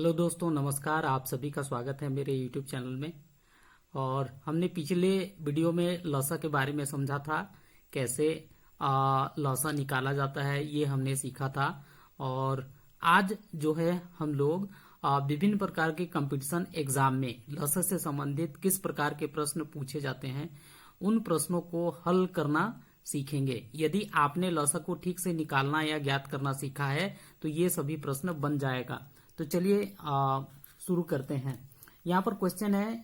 Hello दोस्तों, नमस्कार। आप सभी का स्वागत है मेरे YouTube चैनल में। और हमने पिछले वीडियो में लॉसा के बारे में समझा था, कैसे लॉसा निकाला जाता है, ये हमने सीखा था। और आज जो है हम लोग विभिन्न प्रकार के कंपटीशन एग्जाम में लॉसा से संबंधित किस प्रकार के प्रश्न पूछे जाते हैं, उन प्रश्नों को हल करना सीखेंगे। यदि आपने लॉसा को ठीक से निकालना या ज्ञात करना सीखा है तो ये सभी प्रश्न बन जाएगा। तो चलिए शुरू करते हैं। यहाँ पर क्वेश्चन है,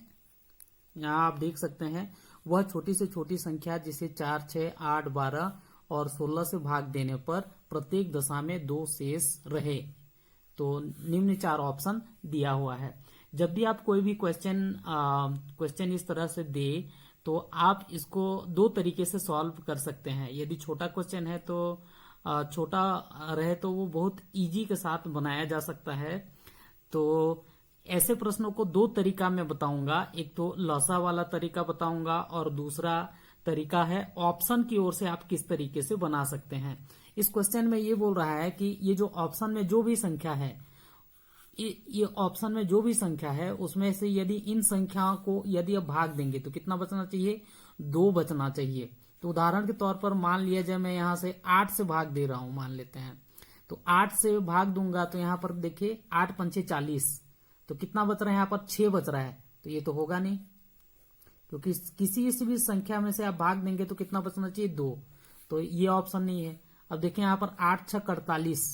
यहाँ आप देख सकते हैं, वह छोटी से छोटी संख्या जिसे 4, 6, 8, 12 और 16 से भाग देने पर प्रत्येक दशा में 2 शेष रहे। तो निम्न 4 ऑप्शन दिया हुआ है। जब भी आप कोई भी क्वेश्चन इस तरह से दे तो आप इसको 2 तरीके से सॉल्व कर सकते हैं। यदि छोटा क्वेश्चन है तो छोटा रहे तो वो बहुत इजी के साथ बनाया जा सकता है। तो ऐसे प्रश्नों को 2 तरीका मैं बताऊंगा। एक तो लॉसा वाला तरीका बताऊंगा और दूसरा तरीका है ऑप्शन की ओर से आप किस तरीके से बना सकते हैं। इस क्वेश्चन में ये बोल रहा है कि ये जो ऑप्शन में जो भी संख्या है, ये ऑप्शन में जो भी संख्या है उसमें से यदि इन संख्याओं को यदि आप भाग देंगे तो कितना बचना चाहिए? 2 बचना चाहिए। तो उदाहरण के तौर पर मान लिया जाए मैं यहां से 8 से भाग दे रहा हूं, मान लेते हैं। तो 8 से भाग दूंगा तो यहां पर देखिए 8 पंचे 40, तो कितना बच रहा है? यहां पर 6 बच रहा है। तो ये तो होगा नहीं, क्योंकि किसी से भी संख्या में से आप भाग देंगे तो कितना बचना चाहिए? 2। तो ये ऑप्शन नहीं है। अब देखिए यहां पर 8 छक 48,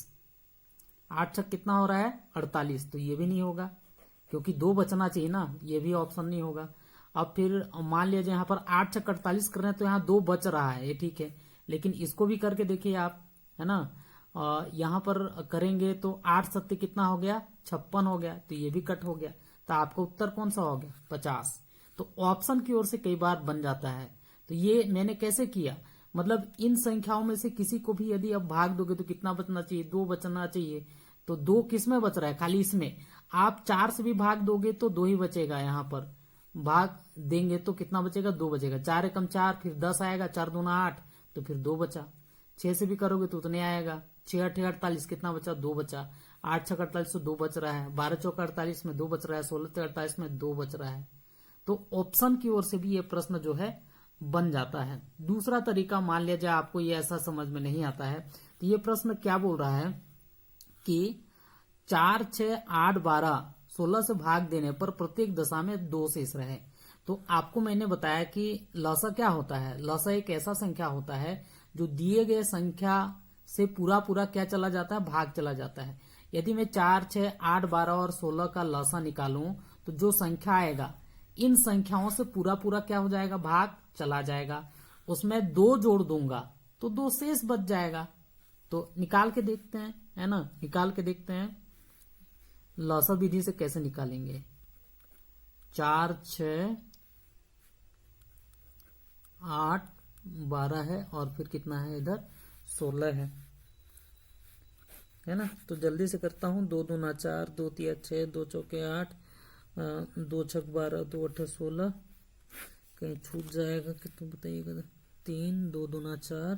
8 छक कितना हो रहा है? 48। तो ये भी नहीं होगा, क्योंकि 2 बचना चाहिए ना, ये भी ऑप्शन नहीं होगा। अब फिर मान लीजिए यहाँ पर 8 छक 48 कर रहे हैं तो यहाँ 2 बच रहा है, ये ठीक है। लेकिन इसको भी करके देखिए आप, है ना। यहाँ पर करेंगे तो 8 सत्ते कितना हो गया? 56 हो गया। तो ये भी कट हो गया। तो आपका उत्तर कौन सा हो गया? 50। तो ऑप्शन की ओर से कई बार बन जाता है। तो ये मैंने कैसे किया, मतलब इन संख्याओं में से किसी को भी यदि आप भाग दोगे तो कितना बचना चाहिए? 2 बचना चाहिए। तो 2 किस में बच रहा है? खाली इसमें। आप 4 से भी भाग दोगे तो 2 ही बचेगा। यहाँ पर भाग देंगे तो कितना बचेगा? 2 बचेगा। 4 एकम 4, फिर 10 आएगा, 4 दूना 8, तो फिर 2 बचा। 6 से भी करोगे तो उतने आएगा। 6 8 48, कितना बचा? 2 बचा। 8 6 48 तो 2 बच रहा है। 12 चौक 48 में 2 बच रहा है। 16 48 में 2 बच रहा है। तो ऑप्शन की ओर से भी ये प्रश्न जो है बन जाता है। दूसरा तरीका, मान लिया जाए आपको ये ऐसा समझ में नहीं आता है, तो ये प्रश्न क्या बोल रहा है कि 4 6 8 12 16 से भाग देने पर प्रत्येक दशा में 2 शेष रहे। तो आपको मैंने बताया कि लॉसा क्या होता है। लॉसा एक ऐसा संख्या होता है जो दिए गए संख्या से पूरा पूरा क्या चला जाता है? भाग चला जाता है। यदि मैं 4 6 8 12 और 16 का लॉसा निकालूं तो जो संख्या आएगा, इन संख्याओं से पूरा पूरा क्या हो जाएगा? भाग चला जाएगा। उसमें 2 जोड़ दूंगा तो 2 शेष बच जाएगा। तो निकाल के देखते हैं, है ना। निकाल के देखते हैं लॉसा विधि से कैसे निकालेंगे। 4 6 8 12 है और फिर कितना है? इधर 16 है ना। तो जल्दी से करता हूं। 2 दूना 4, 2 तिया 6, 2 चौके 8, 2 छक 12, 2 अट्ठे 16, कहीं छूट जाएगा कि तुम बताइएगा। 3, 2 दूना 4,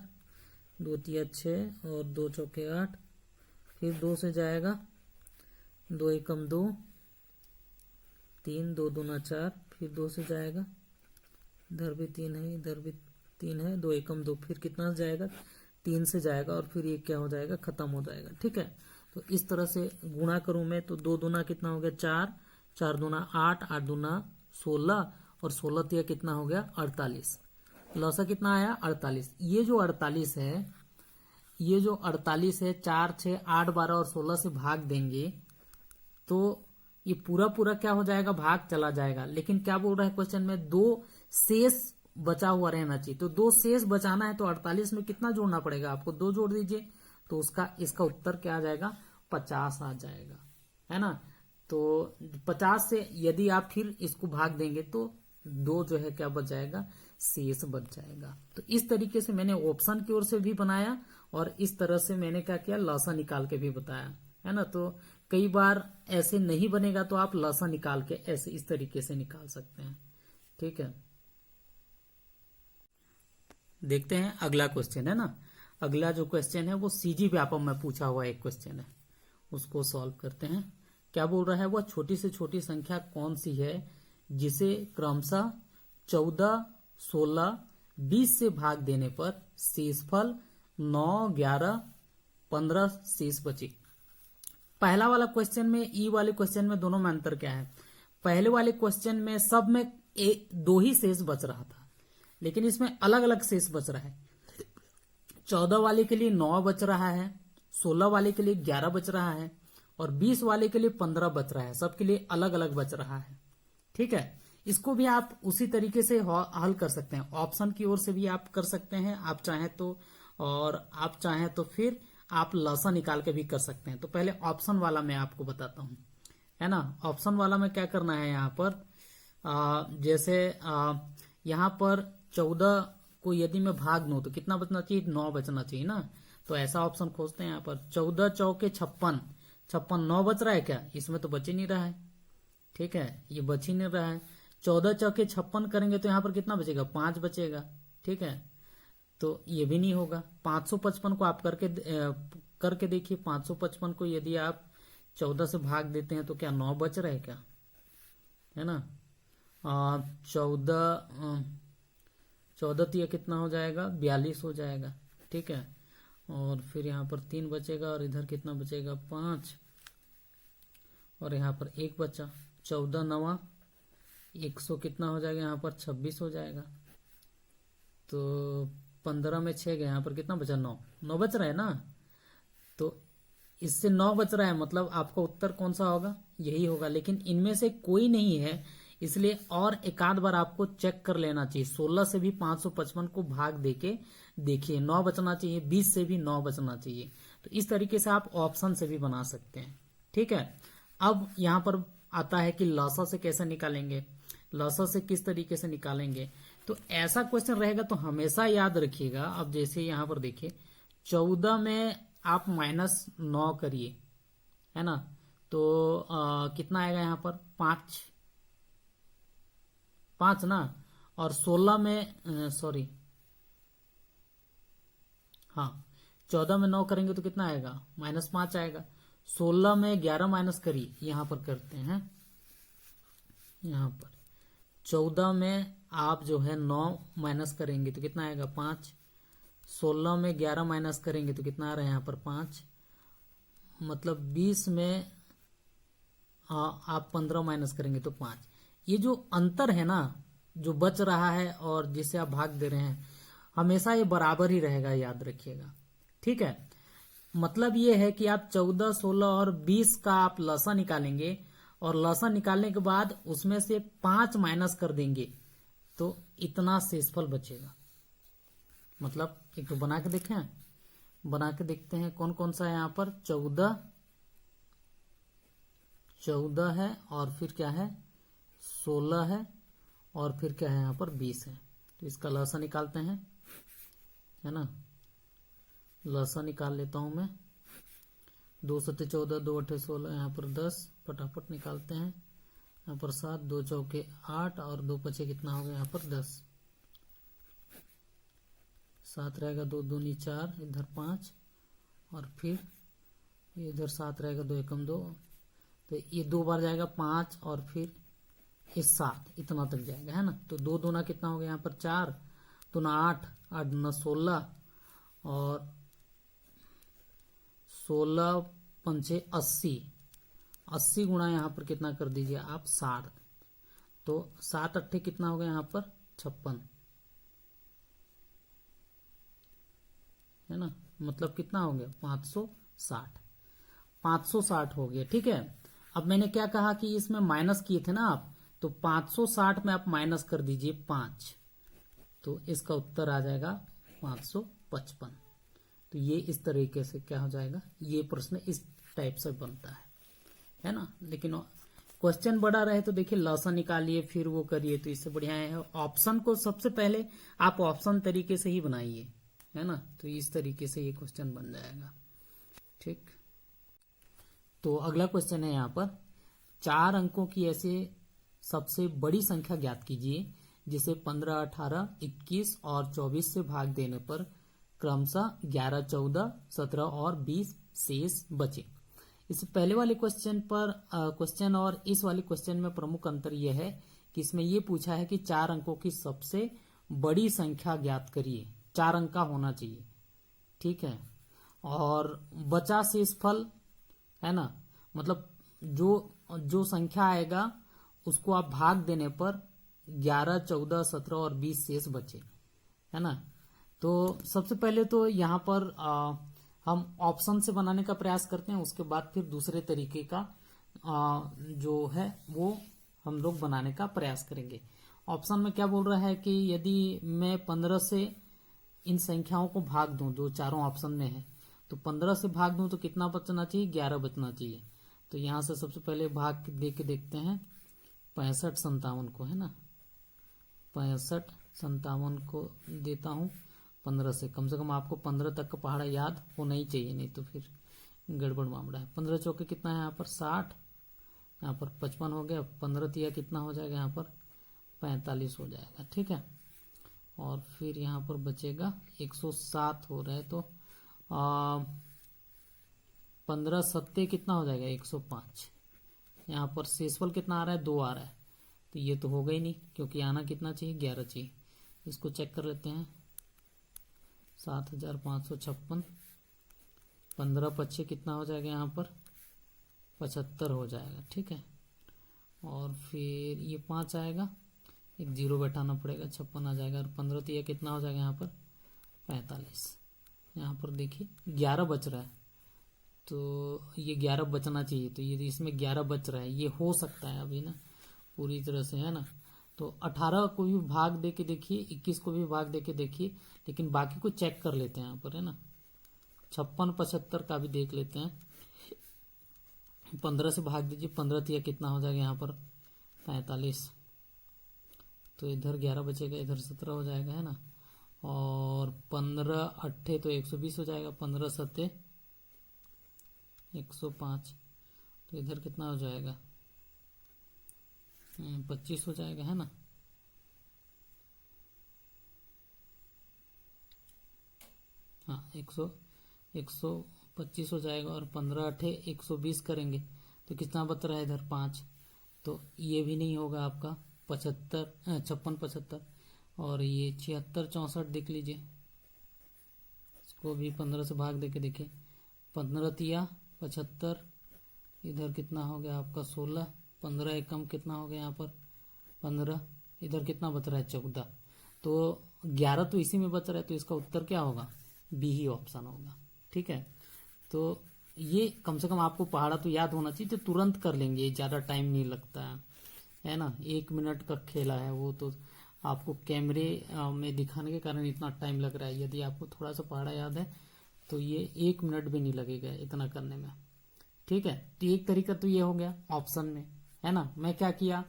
2 तिया 6 और 2 चौके 8, फिर 2 से जाएगा, 2 एकम 2, 3, 2 दूना 4, फिर 2 से जाएगा, इधर भी 3 है, इधर भी 3 है, 2 एकम 2, फिर कितना जाएगा? 3 से जाएगा और फिर ये क्या हो जाएगा? खत्म हो जाएगा। ठीक है। तो इस तरह से गुणा करूं मैं तो 2 दूना कितना हो गया? 4, 4 दूना 8, 8 दूना 16 और 16 तिया कितना हो गया? 48। लॉसा कितना आया? 48। ये जो 48 है, ये जो 48 है, 4 6 8 12 और 16 से भाग देंगे तो ये पूरा पूरा क्या हो जाएगा? भाग चला जाएगा। लेकिन क्या बोल रहा है क्वेश्चन में? 2 शेष बचा हुआ रहना चाहिए। तो 2 शेष बचाना है तो 48 में कितना जोड़ना पड़ेगा आपको? 2 जोड़ दीजिए तो इसका उत्तर क्या आ जाएगा? 50 आ जाएगा, है ना। तो 50 से यदि आप फिर इसको भाग देंगे तो 2 जो है क्या बच जाएगा? शेष बच जाएगा। तो इस तरीके से मैंने ऑप्शन की ओर से भी बनाया और इस तरह से मैंने क्या किया? लॉसा निकाल के भी बताया, है ना। तो कई बार ऐसे नहीं बनेगा तो आप लॉसा निकाल के ऐसे इस तरीके से निकाल सकते हैं। ठीक है। देखते हैं अगला क्वेश्चन, है ना। अगला जो क्वेश्चन है वो सीजी व्यापम में पूछा हुआ एक क्वेश्चन है, उसको सॉल्व करते हैं। क्या बोल रहा है, वह छोटी से छोटी संख्या कौन सी है जिसे क्रमशः 14, 16, 20 से भाग देने पर शेषफल 9, 11, 15 शेष बचे। पहला वाला क्वेश्चन में, ई वाले क्वेश्चन में दोनों में अंतर क्या है? पहले वाले क्वेश्चन में सब में दो ही शेष बच रहा था, लेकिन इसमें अलग अलग शेष बच रहा है। 14 वाले के लिए 9 बच रहा है, 16 वाले के लिए 11 बच रहा है और 20 वाले के लिए 15 बच रहा है। सबके लिए अलग अलग बच रहा है। ठीक है, इसको भी आप उसी तरीके से हल कर सकते हैं। ऑप्शन की ओर से भी आप कर सकते हैं आप चाहें तो, और आप चाहें तो फिर आप लसा निकाल के भी कर सकते हैं। तो पहले ऑप्शन वाला मैं आपको बताता हूं, है ना। ऑप्शन वाला में क्या करना है, यहाँ पर जैसे यहाँ पर 14 को यदि मैं भाग दूं तो कितना बचना चाहिए, 9 बचना चाहिए ना। तो ऐसा ऑप्शन खोजते हैं यहाँ पर। 14 चौके 56, 9 बच रहा है क्या? इसमें तो बच ही नहीं रहा है। ठीक है, ये बच ही नहीं रहा है। 14 चौके 56 करेंगे तो यहाँ पर कितना बचेगा, 5 बचेगा। ठीक है, तो ये भी नहीं होगा। 555 को आप करके देखिए। 555 को यदि आप 14 से भाग देते हैं तो क्या 9 बच रहा है क्या, है ना। 14 तो ये कितना हो जाएगा, 42 हो जाएगा। ठीक है, और फिर यहाँ पर 3 बचेगा और इधर कितना बचेगा, 5, और यहाँ पर 1 बचा। 14 9 100 कितना हो जाएगा, यहाँ पर 26 हो जाएगा। तो 15 में 6 गए, यहाँ पर कितना बचा, 9 बच रहा है ना। तो इससे 9 बच रहा है, मतलब आपका उत्तर कौन सा होगा, यही होगा। लेकिन इनमें से कोई नहीं है, इसलिए और एक आध बार आपको चेक कर लेना चाहिए। 16 से भी 555 को भाग देके देखिए, 9 बचना चाहिए। 20 से भी 9 बचना चाहिए। तो इस तरीके से आप ऑप्शन से भी बना सकते हैं। ठीक है, अब यहाँ पर आता है कि लसा से कैसे निकालेंगे, लसा से किस तरीके से निकालेंगे। तो ऐसा क्वेश्चन रहेगा तो हमेशा याद रखिएगा। अब जैसे यहाँ पर देखिए, 14 में आप -9 करिए, है ना। तो कितना आएगा यहाँ पर, 5 ना। और 16 में 14 में 9 करेंगे तो कितना आएगा, -5 आएगा। 16 में 11 माइनस करिए, यहां पर करते हैं। यहां पर 14 में आप जो है 9 माइनस करेंगे तो कितना आएगा, 5। 16 में 11 माइनस करेंगे तो कितना आ रहा है यहाँ पर, 5। मतलब 20 में आप 15 माइनस करेंगे तो 5। ये जो अंतर है ना, जो बच रहा है और जिसे आप भाग दे रहे हैं, हमेशा ये बराबर ही रहेगा, याद रखिएगा। ठीक है, मतलब ये है कि आप 14, 16 और 20 का आप लसा निकालेंगे और लसा निकालने के बाद उसमें से 5 माइनस कर देंगे तो इतना शेषफल बचेगा। मतलब एक तो बना के देखें, बना के देखते हैं कौन कौन सा है। यहाँ पर 14 है और फिर क्या है, 16 है और फिर क्या है, यहाँ पर 20 है। तो इसका लसा निकालते हैं, है ना। लसा निकाल लेता हूं मैं। 2 7 14, 2 8 16, यहाँ पर 10, फटाफट निकालते हैं। यहाँ पर 7, 2 चौके 8 और 2 पचे कितना हो गया, यहाँ पर 10। 7 रहेगा, 2 दूनी 4, इधर 5 और फिर इधर 7 रहेगा, 2 एकम 2। तो ये 2 बार जाएगा 5 और फिर ये 7, इतना तक जाएगा, है ना। तो 2 दूना कितना हो गया, यहाँ पर 4, 2 8, 8 दूना 16 और 16 पंचे 80 गुणा यहाँ पर कितना कर दीजिए आप, 60। तो 7 अट्ठे कितना हो गया यहाँ पर, 56, है ना। मतलब कितना हो गया, 560 हो गया। ठीक है, अब मैंने क्या कहा कि इसमें माइनस किए थे ना आप, तो 560 में आप माइनस कर दीजिए 5, तो इसका उत्तर आ जाएगा 555। तो ये इस तरीके से क्या हो जाएगा, ये प्रश्न इस टाइप से बनता है ना। लेकिन क्वेश्चन बड़ा रहे तो देखिए लसा निकालिए फिर वो करिए, तो इससे बढ़िया है ऑप्शन को सबसे पहले आप ऑप्शन तरीके से ही बनाइए, है ना। तो इस तरीके से ये क्वेश्चन बन जाएगा। ठीक, तो अगला क्वेश्चन है यहाँ पर, 4 अंकों की ऐसे सबसे बड़ी संख्या ज्ञात कीजिए जिसे 15, 18, 21 और 24 से भाग देने पर क्रमशः 11, 14, 17 और 20 शेष बचे। इस पहले वाले क्वेश्चन और इस वाले क्वेश्चन में प्रमुख अंतर यह है कि इसमें यह पूछा है कि 4 अंकों की सबसे बड़ी संख्या ज्ञात करिए, 4 अंक का होना चाहिए, ठीक है। और बचा शेषफल है ना, मतलब जो संख्या आएगा उसको आप भाग देने पर 11, 14, 17 और 20 शेष बचे, है ना। तो सबसे पहले तो यहाँ पर हम ऑप्शन से बनाने का प्रयास करते हैं, उसके बाद फिर दूसरे तरीके का जो है वो हम लोग बनाने का प्रयास करेंगे। ऑप्शन में क्या बोल रहा है कि यदि मैं 15 से इन संख्याओं को भाग दूं, जो चारों ऑप्शन में है, तो 15 से भाग दूं तो कितना बचना चाहिए, 11 बचना चाहिए। तो यहां से सबसे पहले भाग दे के देखते हैं 65 57 को, है ना, 65 57 को देता हूं 15 से कम आपको 15 तक का पहाड़ा याद होना ही चाहिए, नहीं तो फिर गड़बड़ मामला है। 15 चौके कितना है यहाँ पर 60, यहाँ पर 55 हो गया, 15 तिया कितना हो जाएगा यहाँ पर 45 हो जाएगा, ठीक है। और फिर यहाँ पर बचेगा 107 हो रहा है, तो 15 सत्ते कितना हो जाएगा 105। यहाँ पर शेषफल कितना आ रहा है 2 आ रहा है, तो ये तो होगा ही नहीं क्योंकि आना कितना चाहिए 11 चाहिए। इसको चेक कर लेते हैं 7556, 15 पच्चे कितना हो जाएगा यहाँ पर 75 हो जाएगा, ठीक है। और फिर ये 5 आएगा, एक 0 बैठाना पड़ेगा, 56 आ जाएगा। और 15 तो ये कितना हो जाएगा यहाँ पर 45। यहाँ पर देखिए 11 बच रहा है, तो ये 11 बचना चाहिए, तो ये इसमें 11 बच रहा है, ये हो सकता है अभी ना पूरी तरह से, है ना। तो 18 को भी भाग दे के देखिए, 21 को भी भाग दे के देखिए, लेकिन बाकी को चेक कर लेते हैं यहाँ पर, है ना। 56 75 का भी देख लेते हैं, 15 से भाग दीजिए, 15 तिया कितना हो जाएगा यहाँ पर 45, तो इधर 11 बचेगा, इधर 17 हो जाएगा, है ना। और 15 अट्ठे तो 120 हो जाएगा, 15 सत्ते 105, तो इधर कितना हो जाएगा 25 हो जाएगा, है ना। हाँ 125 हो जाएगा। और 15 अट्ठे 120 करेंगे तो कितना बच रहा है इधर 5, तो ये भी नहीं होगा आपका 56 75। और ये 76 64 देख लीजिए, इसको भी 15 से भाग दे के देखिए, 15 तिया 75, इधर कितना हो गया आपका 16, 15 एकम कितना हो गया यहाँ पर 15, इधर कितना बच रहा है 14, तो 11 तो इसी में बच रहा है, तो इसका उत्तर क्या होगा बी ही ऑप्शन होगा, ठीक है। तो ये कम से कम आपको पहाड़ा तो याद होना चाहिए, तो तुरंत कर लेंगे, ज़्यादा टाइम नहीं लगता है ना। 1 मिनट का खेला है वो, तो आपको कैमरे में दिखाने के कारण इतना टाइम लग रहा है। यदि आपको थोड़ा सा पहाड़ा याद है तो ये 1 मिनट भी नहीं लगेगा इतना करने में, ठीक है। तो एक तरीका तो ये हो गया ऑप्शन में, है ना। मैं क्या किया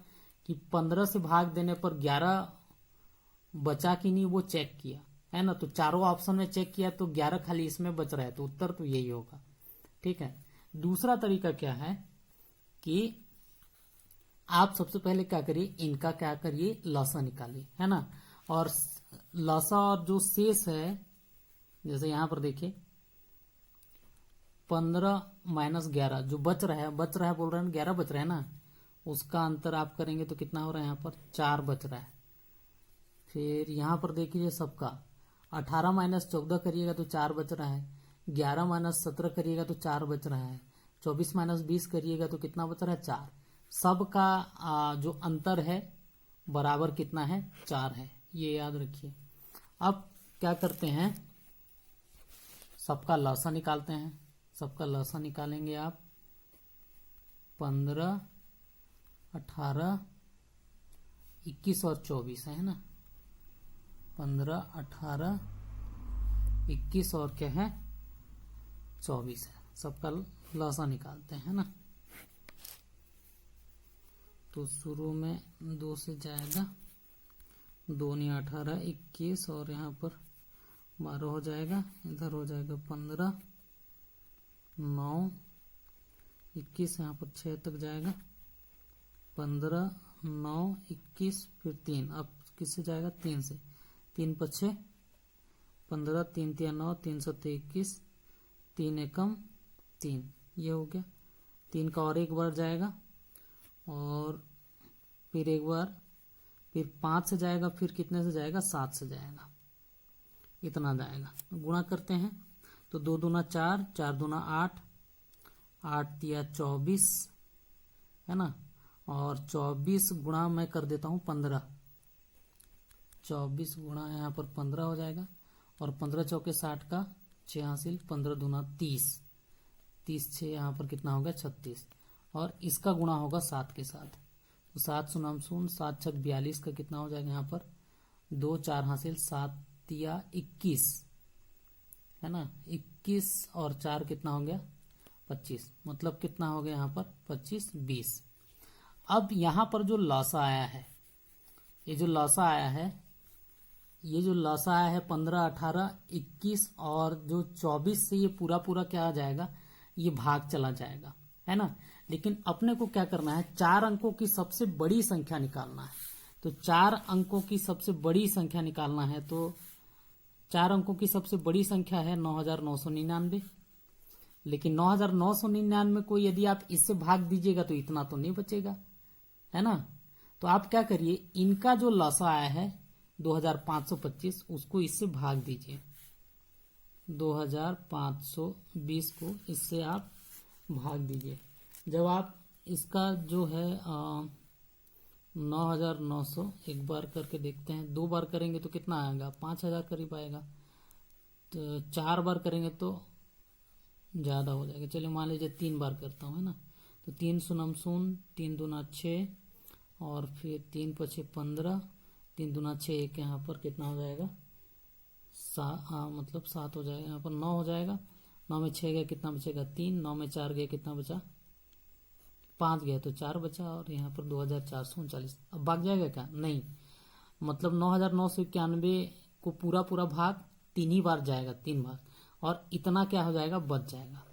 कि 15 से भाग देने पर 11 बचा कि नहीं वो चेक किया, है ना। तो चारों ऑप्शन में चेक किया तो 11 खाली इसमें बच रहा है, तो उत्तर तो यही होगा, ठीक है। दूसरा तरीका क्या है कि आप सबसे पहले क्या करिए, इनका क्या करिए लसा निकालिए, है ना। और लसा और जो शेष है, जैसे यहां पर देखिए 15 - 11 जो बच रहा है बोल रहे हैं 11 बच रहा है ना, उसका अंतर आप करेंगे तो कितना हो रहा है यहाँ पर 4 बच रहा है। फिर यहां पर देखिए सबका 18 - 14 करिएगा तो 4 बच रहा है, 11 - 17 करिएगा तो 4 बच रहा है, 24 - 20 करिएगा तो कितना बच रहा है 4। सबका जो अंतर है बराबर कितना है 4 है, ये याद रखिए। अब क्या करते हैं, सबका लसा निकालते हैं। सबका लसा निकालेंगे आप 15 18 21 और 24 है ना, 15 18 21 और क्या है 24 है। सबका लसा निकालते हैं ना, तो शुरू में 2 से जाएगा, 2 नहीं 18 21 और यहाँ पर 12 हो जाएगा, इधर हो जाएगा 15 9 21, यहाँ पर 6 तक जाएगा, 15 9 21 फिर 3, अब किससे जाएगा 3 से, 3 पछे 15, 3 तिया 9, 3 सत्ते 21, 3 एकम 3, ये हो गया। 3 का और एक बार जाएगा, और फिर एक बार, फिर 5 से जाएगा, फिर कितने से जाएगा, 7 से जाएगा, इतना जाएगा। गुणा करते हैं तो 2 दूना 4, 4 दूना 8, 8 तिया 24, है ना, और 24 गुणा मैं कर देता हूँ 15, 24 गुणा यहाँ पर 15 हो जाएगा, और 15 चौके 60 का 6 हासिल, 15 दूना 30, 30 6 यहाँ पर कितना होगा 36, और इसका गुणा होगा 7 के साथ, तो 7 शून्य शून्य, 7 छक 42 का कितना हो जाएगा यहाँ पर 2 4 हासिल, 7 तिया 21, है ना, 21 और 4 कितना हो गया 25, मतलब कितना हो गया यहाँ पर 25 20। अब यहाँ पर जो लॉसा आया है, ये जो लॉसा आया है, ये जो लॉसा आया है 15 18 21 और जो 24 से ये पूरा पूरा क्या आ जाएगा, ये भाग चला जाएगा, है ना। लेकिन अपने को क्या करना है, 4 अंकों की सबसे बड़ी संख्या निकालना है। तो 4 अंकों की सबसे बड़ी संख्या निकालना है, तो 4 अंकों की सबसे बड़ी संख्या है 9999, लेकिन 9999 को यदि आप इससे भाग दीजिएगा तो इतना तो नहीं बचेगा, है ना। तो आप क्या करिए, इनका जो लॉसा आया है 2525, उसको इससे भाग दीजिए, 2520 को इससे आप भाग दीजिए। जब आप इसका जो है 9900 एक बार करके देखते हैं, 2 बार करेंगे तो कितना आएगा 5000 करीब आएगा, तो 4 बार करेंगे तो ज़्यादा हो जाएगा। चलिए मान लीजिए 3 बार करता हूँ, है ना, तो 3 शून्य शून्य, 3 दूना 6, और फिर 3 पछे 15, 3 दूना 6, एक यहाँ पर कितना हो जाएगा मतलब 7 हो जाएगा, यहाँ पर 9 हो जाएगा, 9 में 6 गया कितना बचेगा 3, 9 में 4 गया कितना बचा 5 गया, तो 4 बचा, और यहाँ पर 2439। अब भाग जाएगा क्या, नहीं, मतलब 9991 को पूरा पूरा भाग 3 ही बार जाएगा, 3 बार, और इतना क्या हो जाएगा बच जाएगा,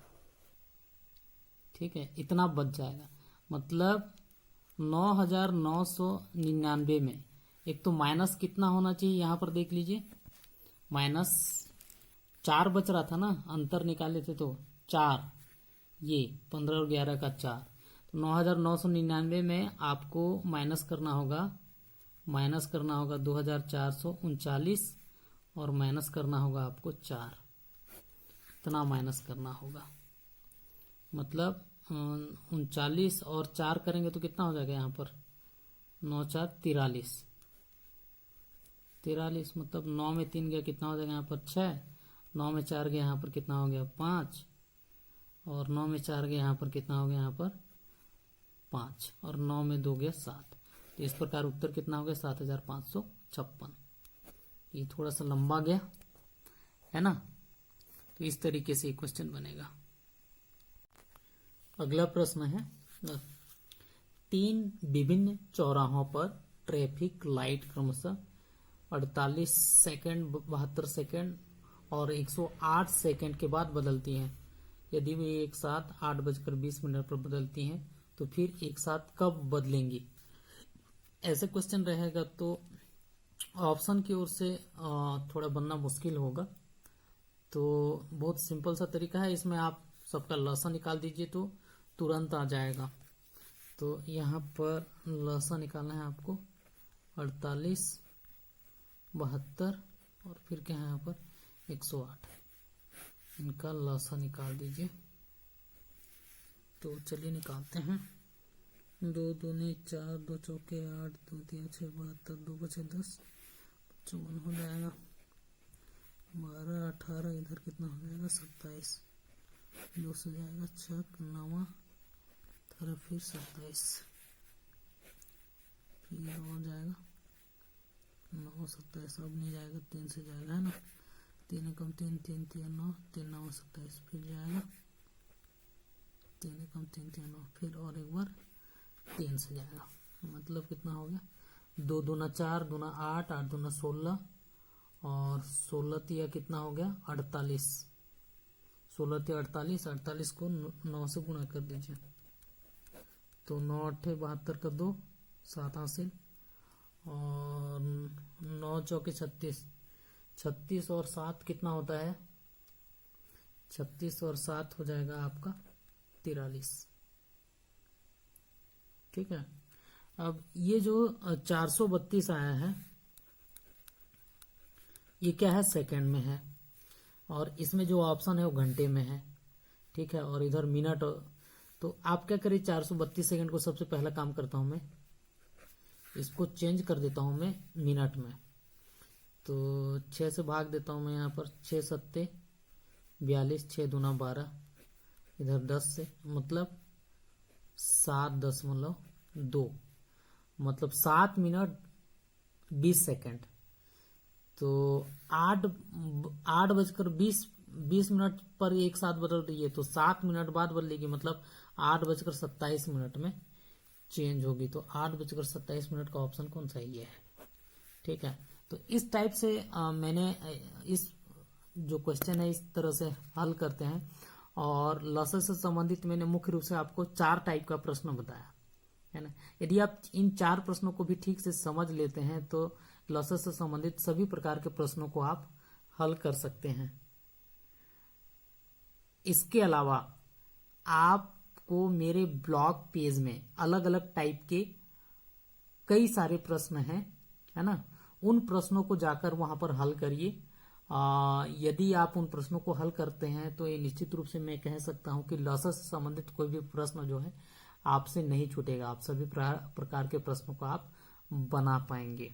ठीक है, इतना बच जाएगा। मतलब 9999 में एक तो माइनस कितना होना चाहिए, यहाँ पर देख लीजिए, माइनस 4 बच रहा था ना, अंतर निकाले थे तो 4, ये 15 और 11 का 4, तो 9999 में आपको माइनस करना होगा 2439, और माइनस करना होगा आपको 4, इतना माइनस करना होगा। मतलब 39 और 4 करेंगे तो कितना हो जाएगा यहाँ पर 9 4 43, मतलब 9 में 3 गया कितना हो जाएगा यहाँ पर 6, 9 में 4 गया यहाँ पर कितना हो गया 5, और 9 में 4 गया यहाँ पर कितना हो गया यहाँ पर 5, और 9 में 2 गया 7। तो इस प्रकार उत्तर कितना हो गया 7556। ये थोड़ा सा लंबा गया, है ना। तो इस तरीके से क्वेश्चन बनेगा। अगला प्रश्न है, 3 विभिन्न चौराहों पर ट्रैफिक लाइट क्रमशः 48 सेकंड, 72 सेकंड और 108 सेकंड के बाद बदलती हैं। यदि वे एक साथ 8:20 पर बदलती हैं तो फिर एक साथ कब बदलेंगी। ऐसे क्वेश्चन रहेगा तो ऑप्शन की ओर से थोड़ा बनना मुश्किल होगा। तो बहुत सिंपल सा तरीका है, इसमें आप सबका लॉसा निकाल दीजिए तो तुरंत आ जाएगा। तो यहाँ पर लॉसा निकालना है आपको 48, 72 और फिर क्या है यहाँ पर 108, इनका लॉसा निकाल दीजिए। तो चलिए निकालते हैं। 2 दूनी 4, 2 चौके 8, 2 तिया 6, 72, 2 बचे 10, 55 हो जाएगा। 12 18 इधर कितना हो जाएगा 27, 2 से जाएगा 6, 9 18 फिर 27, फिर हो जाएगा 9 27, अब नहीं जाएगा 3 से जाएगा, है ना। 3 कम 3 3 3 9, 3 9 27, फिर जाएगा 3 कम 3 3 9, फिर और एक बार 3 से जाएगा। मतलब कितना हो गया 2 दूना 4, दूना 8, 8 दूना 16 और 16 तिया कितना हो गया 48, 16 तिया 48, 48 को 9 से गुणा कर दीजिए तो 9 8 72 का 2, 7 हासिल और 9 चौके 36, 36 और 7 कितना होता है 36 और 7 हो जाएगा आपका 43, ठीक है। अब ये जो 432 आया है ये क्या है, सेकंड में है, और इसमें जो ऑप्शन है वो घंटे में है। ठीक है, और इधर मिनट। तो आप क्या करिए, 432 सेकंड को सबसे पहला काम करता हूं मैं, इसको चेंज कर देता हूं मैं मिनट में। तो 6 से भाग देता हूं मैं यहाँ पर, 6 सत्ते 42, 6 दूना 12, इधर 10 से, मतलब 7.2, मतलब 7 मिनट 20 सेकंड। तो 8 बजकर 20 मिनट पर एक साथ बदल रही है, तो 7 मिनट बाद बदलेगी, मतलब 8 बजकर 27 मिनट में चेंज होगी। तो 8 बजकर 27 मिनट का ऑप्शन कौन सा है, ये है। ठीक है, तो इस टाइप से मैंने इस जो क्वेश्चन है इस तरह से हल करते हैं। और लॉसेस से संबंधित मैंने मुख्य रूप से आपको 4 टाइप का प्रश्न बताया है ना। यदि आप इन 4 प्रश्नों को भी ठीक से समझ लेते हैं तो लॉसेस से संबंधित सभी प्रकार के प्रश्नों को आप हल कर सकते हैं। इसके अलावा आपको मेरे ब्लॉग पेज में अलग अलग टाइप के कई सारे प्रश्न हैं, है ना। उन प्रश्नों को जाकर वहां पर हल करिए। यदि आप उन प्रश्नों को हल करते हैं तो ये निश्चित रूप से मैं कह सकता हूं कि लॉसेस से संबंधित कोई भी प्रश्न जो है आपसे नहीं छूटेगा। आप सभी प्रकार के प्रश्नों को आप बना पाएंगे।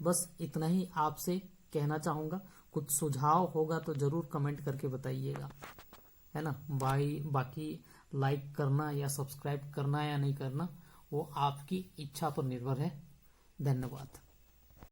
बस इतना ही आपसे कहना चाहूंगा। कुछ सुझाव होगा तो जरूर कमेंट करके बताइएगा, है ना। बाकी लाइक करना या सब्सक्राइब करना या नहीं करना वो आपकी इच्छा पर निर्भर है। धन्यवाद।